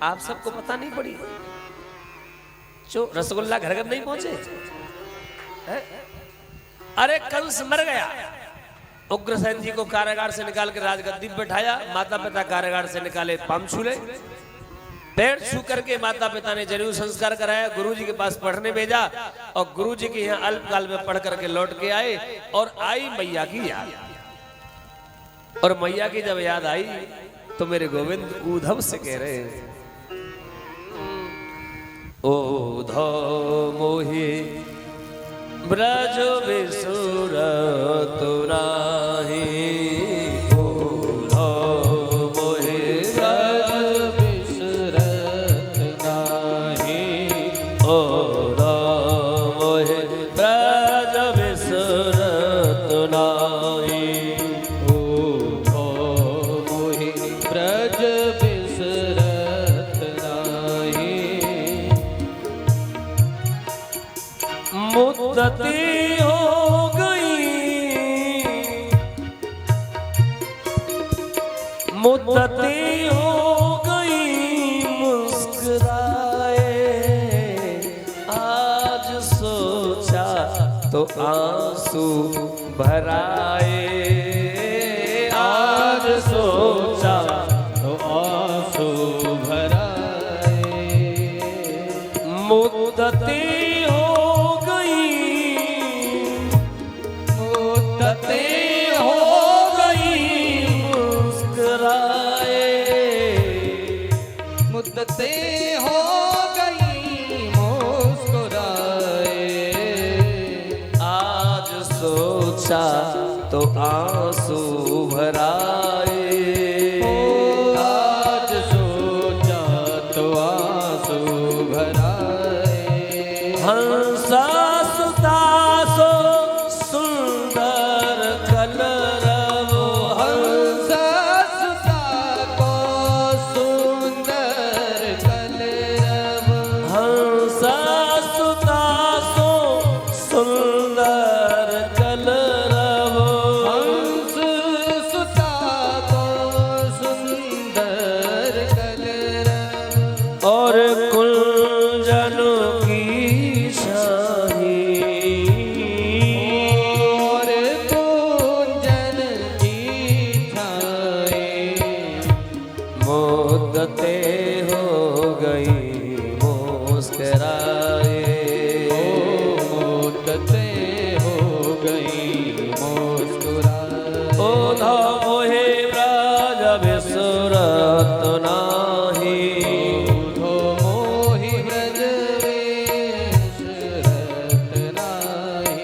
आप सबको पता नहीं पड़ी जो रसगुल्ला घर घर नहीं पहुंचे है? अरे कंस मर गया, उग्रसेन जी को कारागार से निकाल के राजगद्दी पे बैठाया, माता पिता कारागार से निकाले, पाम छूले, पैर छू करके माता पिता ने जनेऊ संस्कार कराया, गुरुजी के पास पढ़ने भेजा और गुरुजी के यहाँ अल्पकाल में पढ़ करके लौट के आए और आई मैया की याद। और मैया की जब याद आई तो मेरे गोविंद उद्धव से कह रहे हैं, उद्धव मोहि ब्रज विसुरत नाही, उद्धव मोहि ब्रज विसुरत नाही, उद्धव मोहि ब्रज विसुरत नाही, उद्धव मोहि ब्रज विसुरत नाही, मुद्दती हो गई, मुद्दती हो गई मुस्कुराए, आज सोचा तो आंसू भराए, आज सोचा तो आंसू भराए, मुद्दती मुद्दते हो गई मुस्कुराए, आज सोचा तो आंसू भराए, आज सोचा तो आंसू भराए, हंसा सुतासो सुंदर कलरव, हंसा सुता को सुंदर कलरव, हंसा सुतासो सुंदर कलरव, हंस सुता को सुंदर कलरव, और कुंजन की शाही, और कुंजन की छाए, मुद्दते हो गई मुस्कुराए, मुद्दते हो गई मुस्कुराए, उद्धव मोहि ब्रज विसुरत नाही, उद्धव मोहि ब्रज विसुरत नाही,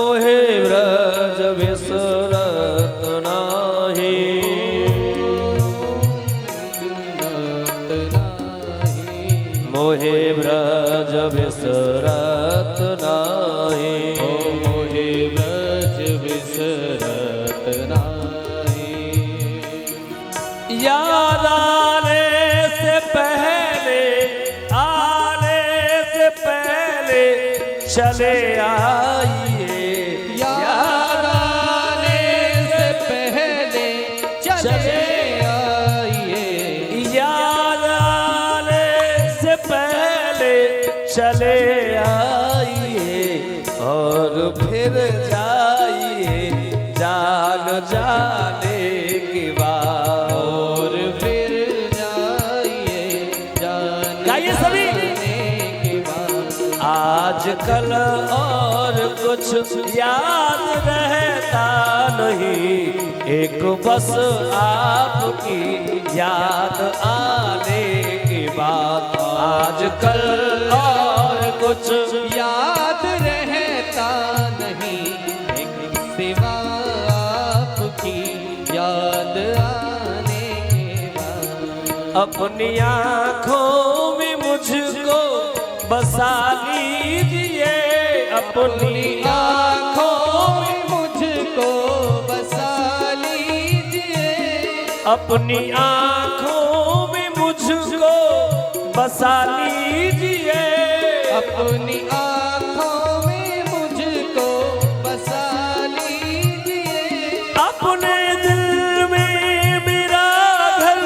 मोहि ब्रज विसुरत नाही, मोहि ब्रज विसुरत नाही, मोहि ब्रज विसुरत नाही, याद आने से पहले, आने से पहले चले आइए, याद आने से पहले चले आइए, याद आने से पहले चले आइए, और फिर जाइए जान जाने की बात, और फिर जाइए जान गाइए सभी। जाने की बात, आजकल और कुछ याद रहता नहीं, एक बस आपकी याद आने की बात, आजकल और कुछ याद रहता नहीं, एक सिवा आपकी याद आने के बाद, अपनी आँखों में मुझको बसा लीजिए, अपनी आँखों में मुझको बसा लीजिए, अपनी आँखों में मुझको बसा लीजिए, अपनी आँखों में मुझको बसा लीजिए, अपने दिल में मेरा घर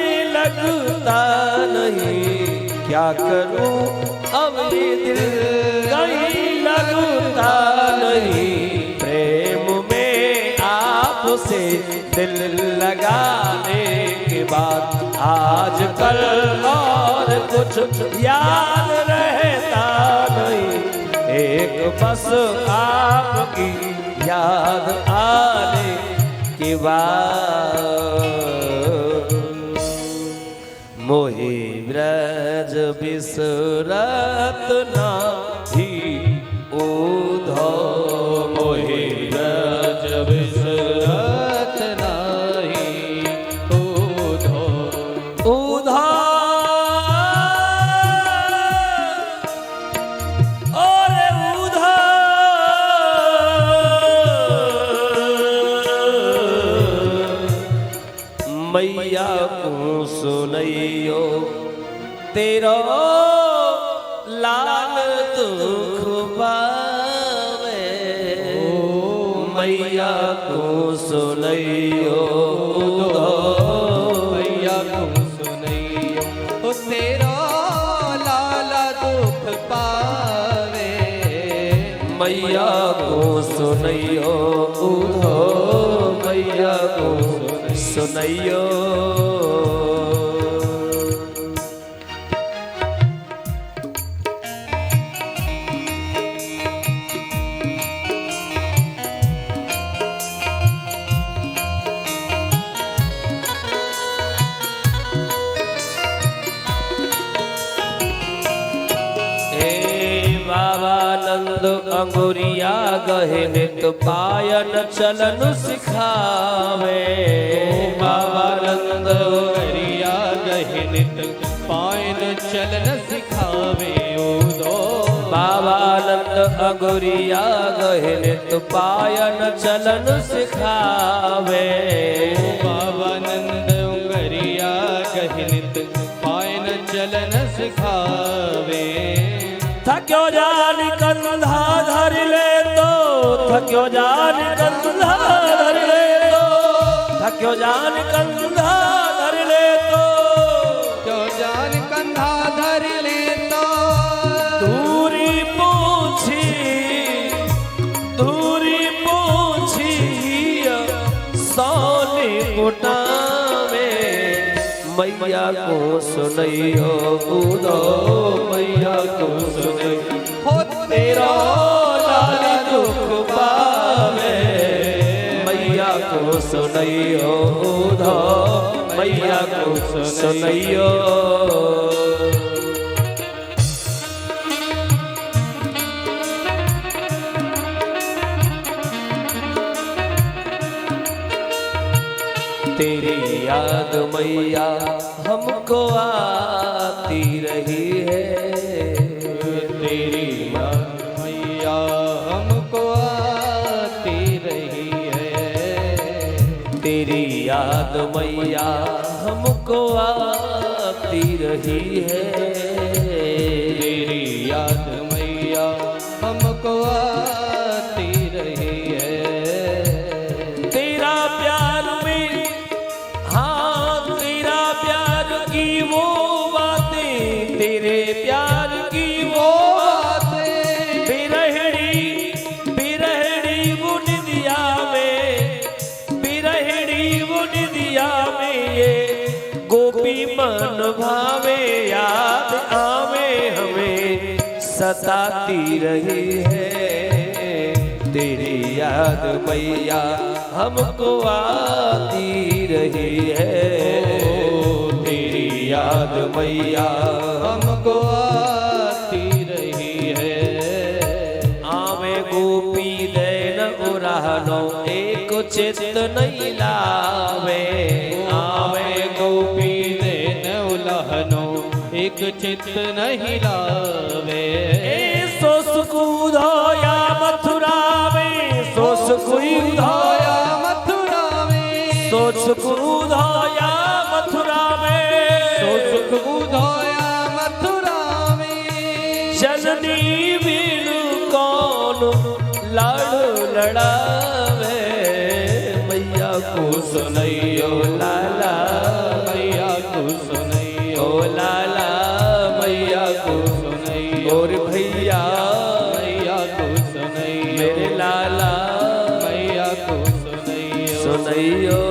में लगता नहीं, क्या करूं अब ये दिल कहीं लगता नहीं। प्रेम में आपसे दिल लगाने के बाद आजकल और कुछ याद रहता नहीं, एक बस आपकी याद आने के बाद। मोहे ब्रज बिसरत नाही उधो, मोहे ब्रज बिसरत नाही उधो, उधो और उधो मैया को सुनैयो तेरो लाल दुख पावे। मैया को सुनैयो मैया को सुनैयो ओ तेरा लाला दुख पावे। मैया को सुनैयो उधो, मैया को सुनैयो। अंगुरिया गहे नित पायन चलन सिखावे। बाबा नंद अंगुरिया गहे नित पायन चलन सिखावे उदो। बाबा नंद अंगुरिया गहे नित पायन चलन सिखावे। बाबा नंद अंगुरिया गहे नित पायन चलन सिखावे। थक्यो जान कंधा धर ले तो, थक्यो जान कंधा धर ले तो, थक्यो जान कंधा धर ले तो, क्यों जान कंधा धर ले तो। दूरी पूछी सोने गुटा में। मैया को सुनैयो उदो, मैया को सुनैयो हो तेरा लाल दुख पावे। मैया को सुनैयो उदो, मैया को सुनैयो। तेरी याद मैया हमको आती रही है। तेरी याद मैया हमको आती रही है। तेरी याद मैया हमको आती रही है। तेरी याद मैया हमको आती रही है। तेरा प्यार में, हाँ तेरा प्यार की वो बातें, तेरे प्यार की वो बातें। बिरहड़ी वो निदिया में, बिरहड़ी वो निदिया में ये गोपी मन भावे। याद आवे हमें सताती रही है। तेरी याद मैया हमको आती रही है। तेरी याद मैया हमको आती रही है। आवे गोपी दैन उरानो एक चित नहीं लावे। आवे गोपी देन उलहनो एक चित नहीं लावे। सो सुकूधो या मथुरा में, सो सुकूधो या मथुरा में, सो सुकूधो या मथुरा में, सो सुकूधो या मथुरा में। जननी बिनु कौन लाड़ लड़ावे। मैया को सुनैयो लाला, मैया को मैयो